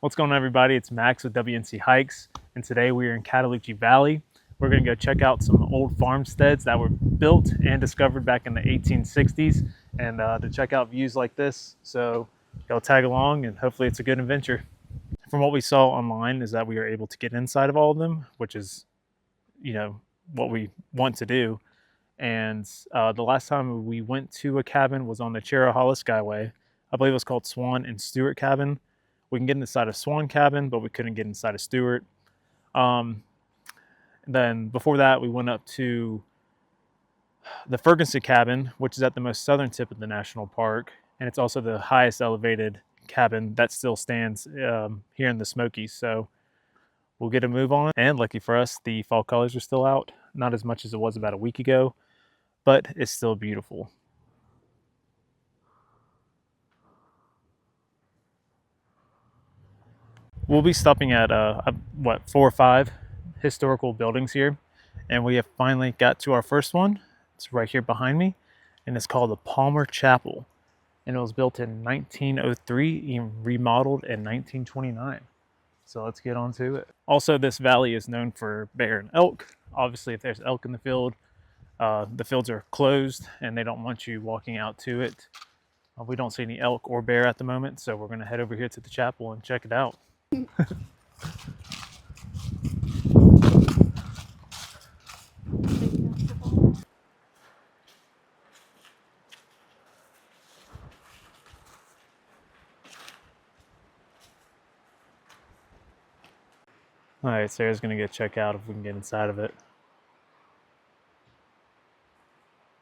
What's going on, everybody? It's Max with WNC Hikes, and today we are in Cataloochee Valley. We're going to go check out some old farmsteads that were built and discovered back in the 1860s, and to check out views like this. So y'all tag along, and hopefully it's a good adventure. From what we saw online is that we are able to get inside of all of them, which is, what we want to do. And the last time we went to a cabin was on the Cherahalla Skyway. I believe it was called Swan and Stewart Cabin. We can get inside of Swan Cabin, but we couldn't get inside of Stewart. Then before that, we went up to the Ferguson Cabin, which is at the most southern tip of the national park. And it's also the highest elevated cabin that still stands here in the Smokies. So we'll get a move on. And lucky for us, the fall colors are still out. Not as much as it was about a week ago, but it's still beautiful. We'll be stopping at 4 or 5 historical buildings here, and we have finally got to our first one. It's right here behind me, and it's called the Palmer Chapel, and it was built in 1903 and remodeled in 1929. So let's get on to it. Also, this valley is known for bear and elk. Obviously, if there's elk in the field, the fields are closed and they don't want you walking out to it. We don't see any elk or bear at the moment, so we're going to head over here to the chapel and check it out. All right, Sarah's going to go check out if we can get inside of it.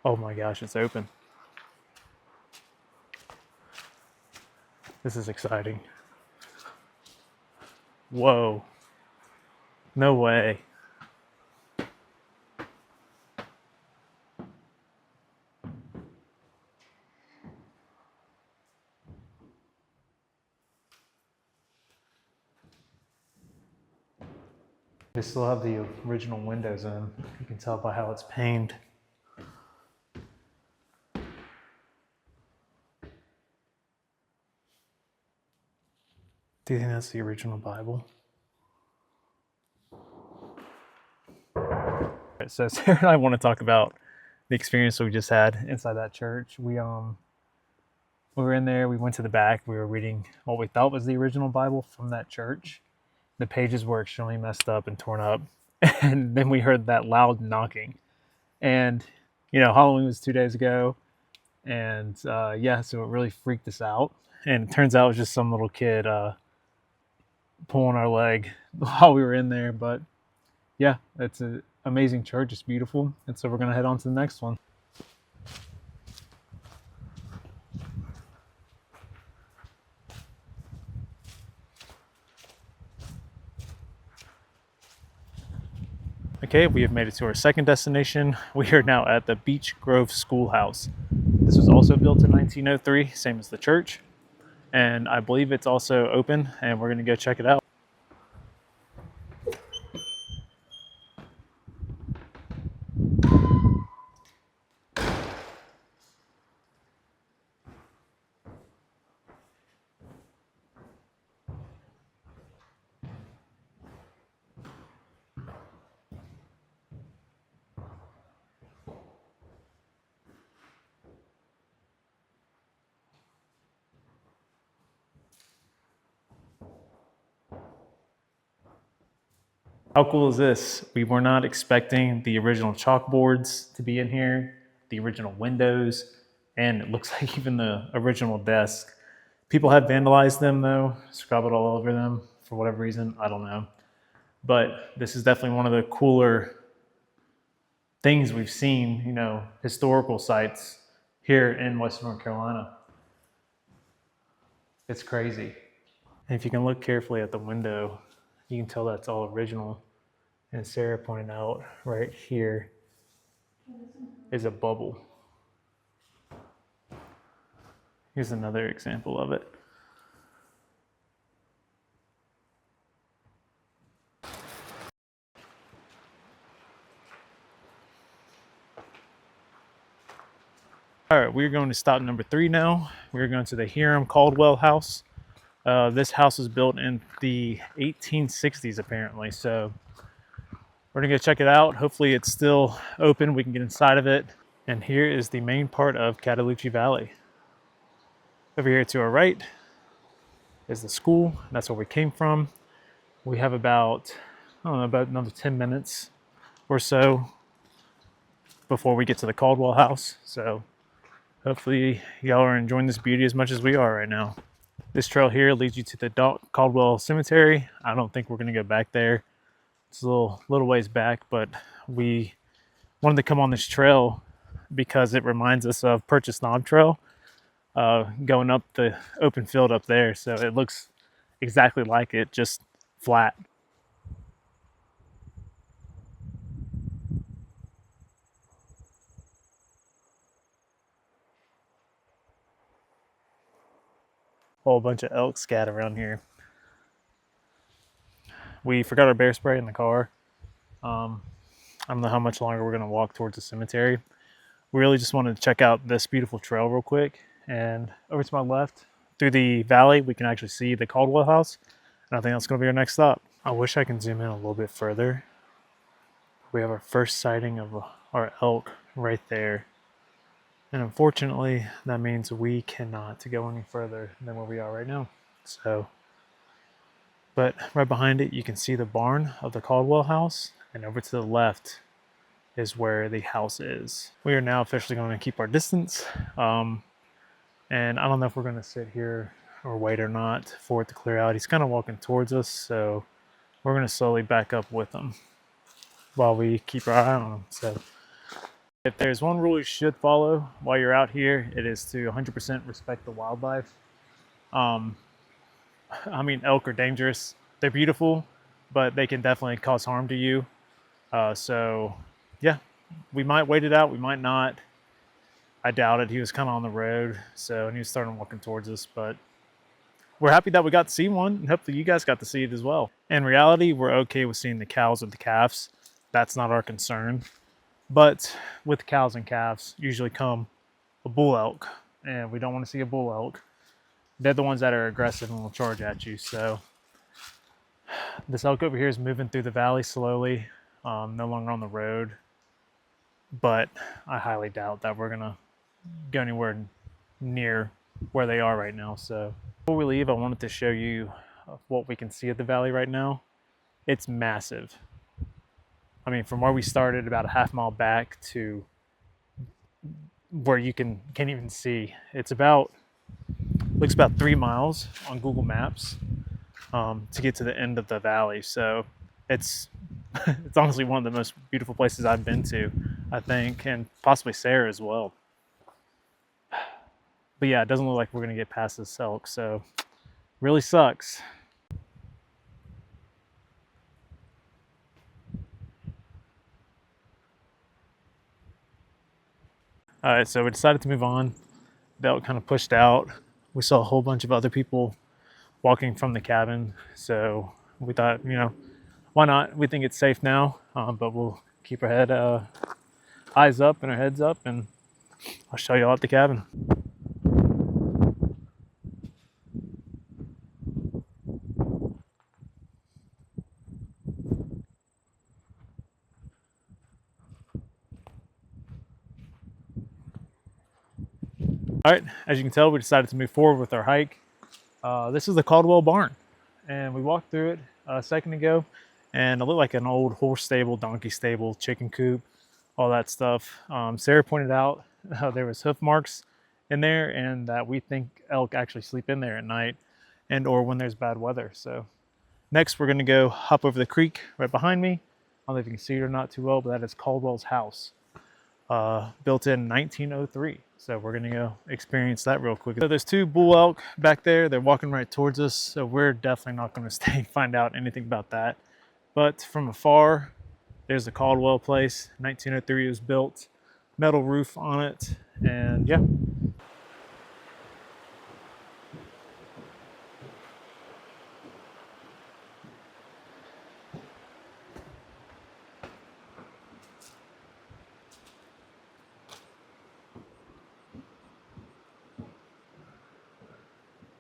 Oh my gosh, it's open. This is exciting. Whoa. No way. They still have the original windows in. You can tell by how it's painted. Do you think that's the original Bible? So Sarah and I want to talk about the experience we just had inside that church. We were in there, we went to the back, we were reading what we thought was the original Bible from that church. The pages were extremely messed up and torn up. And then we heard that loud knocking. And, Halloween was 2 days ago. And so it really freaked us out. And it turns out it was just some little kid pulling our leg while we were in there. But yeah, it's an amazing church. It's beautiful. And so we're going to head on to the next one. Okay, we have made it to our second destination. We are now at the Beech Grove Schoolhouse. This was also built in 1903, same as the church. And I believe it's also open, and we're going to go check it out. How cool is this? We were not expecting the original chalkboards to be in here, the original windows, and it looks like even the original desk. People have vandalized them though, scribbled all over them for whatever reason, I don't know. But this is definitely one of the cooler things we've seen, historical sites here in Western North Carolina. It's crazy. And if you can look carefully at the window, you can tell that's all original. And Sarah pointed out right here is a bubble. Here's another example of it. All right, we're going to stop number 3 now. We're going to the Hiram Caldwell House. This house was built in the 1860s apparently, so we're gonna go check it out. Hopefully it's still open, we can get inside of it. And here is the main part of Cataloochee Valley. Over here to our right is the school. That's where we came from. We have about, I don't know, about another 10 minutes or so before we get to the Caldwell house. So hopefully y'all are enjoying this beauty as much as we are right now. This trail here leads you to the Caldwell Cemetery. I don't think we're gonna go back there. It's a little ways back, but we wanted to come on this trail because it reminds us of Purchase Knob Trail, going up the open field up there. So it looks exactly like it, just flat. Whole bunch of elk scat around here. We forgot our bear spray in the car. I don't know how much longer we're gonna walk towards the cemetery. We really just wanted to check out this beautiful trail real quick. And over to my left, through the valley, we can actually see the Caldwell house. And I think that's gonna be our next stop. I wish I can zoom in a little bit further. We have our first sighting of our elk right there. And unfortunately, that means we cannot go any further than where we are right now. So, but right behind it, you can see the barn of the Caldwell house, and over to the left is where the house is. We are now officially going to keep our distance. And I don't know if we're going to sit here or wait or not for it to clear out. He's kind of walking towards us, so we're going to slowly back up with him while we keep our eye on him. So if there's one rule you should follow while you're out here, it is to 100% respect the wildlife. I mean, elk are dangerous. They're beautiful, but they can definitely cause harm to you. So yeah, we might wait it out. We might not. I doubt it. He was kind of on the road, and he was starting walking towards us, but we're happy that we got to see one, and hopefully you guys got to see it as well. In reality, we're okay with seeing the cows or the calves. That's not our concern. But with cows and calves usually come a bull elk, and we don't want to see a bull elk. They're the ones that are aggressive and will charge at you. So this elk over here is moving through the valley slowly, no longer on the road. But I highly doubt that we're gonna go anywhere near where they are right now. So before we leave, I wanted to show you what we can see at the valley right now. It's massive. I mean, from where we started about a half mile back to where you can't even see, it's looks about 3 miles on Google Maps to get to the end of the valley. So it's it's honestly one of the most beautiful places I've been to, I think, and possibly Sarah as well. But yeah, it doesn't look like we're gonna get past this elk, so really sucks. All right, so we decided to move on. The elk kind of pushed out. We saw a whole bunch of other people walking from the cabin, so we thought, why not? We think it's safe now, but we'll keep our eyes up and our heads up, and I'll show you all at the cabin. All right, as you can tell, we decided to move forward with our hike. This is the Caldwell barn, and we walked through it a second ago, and it looked like an old horse stable, donkey stable, chicken coop, all that stuff. Sarah pointed out there was hoof marks in there, and that we think elk actually sleep in there at night and or when there's bad weather. So next we're gonna go hop over the creek right behind me. I don't know if you can see it or not too well, but that is Caldwell's house, built in 1903. So we're gonna go experience that real quick. So there's 2 bull elk back there. They're walking right towards us. So we're definitely not gonna stay and find out anything about that. But from afar, there's the Caldwell place. 1903 was built, metal roof on it, and yeah.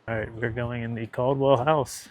All right, we're going in the Caldwell house.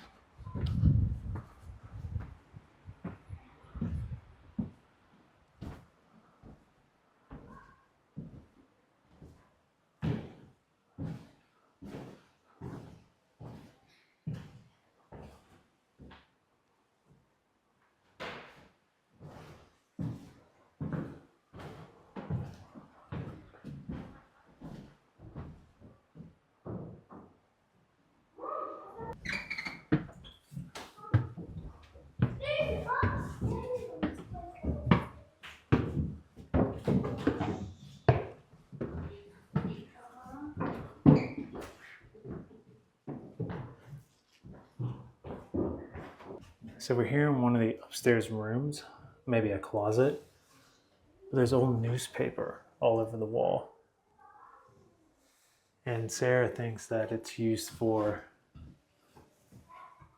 So we're here in one of the upstairs rooms, maybe a closet. There's old newspaper all over the wall. And Sarah thinks that it's used for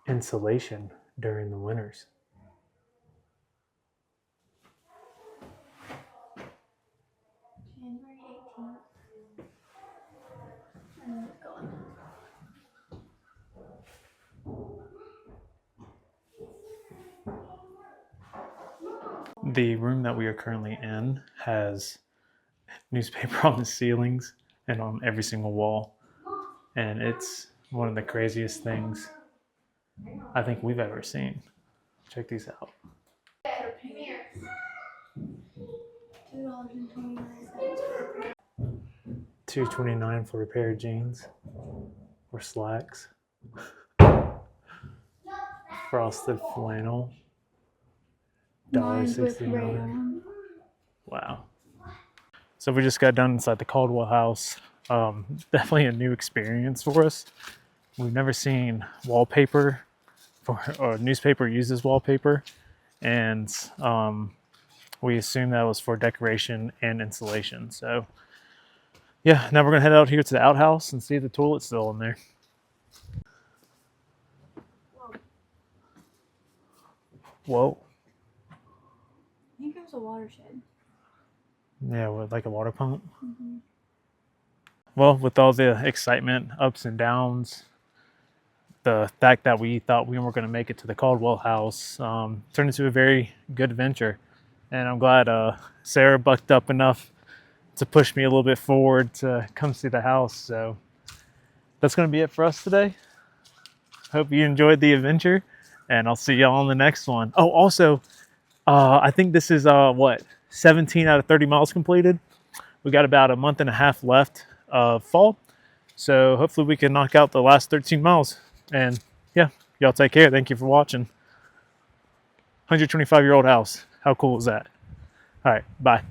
insulation during the winters. January 18th. And it's going. The room that we are currently in has newspaper on the ceilings and on every single wall. And it's one of the craziest things I think we've ever seen. Check these out. $2.29. $2.29 for a pair of jeans or slacks. Frosted flannel. $1.69. Wow. So we just got done inside the Caldwell house. Definitely a new experience for us. We've never seen wallpaper or newspaper used as wallpaper, and we assumed that was for decoration and insulation. So yeah, now we're gonna head out here to the outhouse and see if the toilet's still in there. Whoa. I think there's a watershed. Yeah, with like a water pump. Mm-hmm. Well, with all the excitement, ups and downs, the fact that we thought we weren't going to make it to the Caldwell house turned into a very good adventure. And I'm glad Sarah bucked up enough to push me a little bit forward to come see the house. So that's going to be it for us today. Hope you enjoyed the adventure, and I'll see y'all on the next one. Oh, also, I think this is 17 out of 30 miles completed. We got about a month and a half left of fall. So hopefully we can knock out the last 13 miles. And yeah, y'all take care. Thank you for watching. 125-year-old house. How cool is that? All right, bye.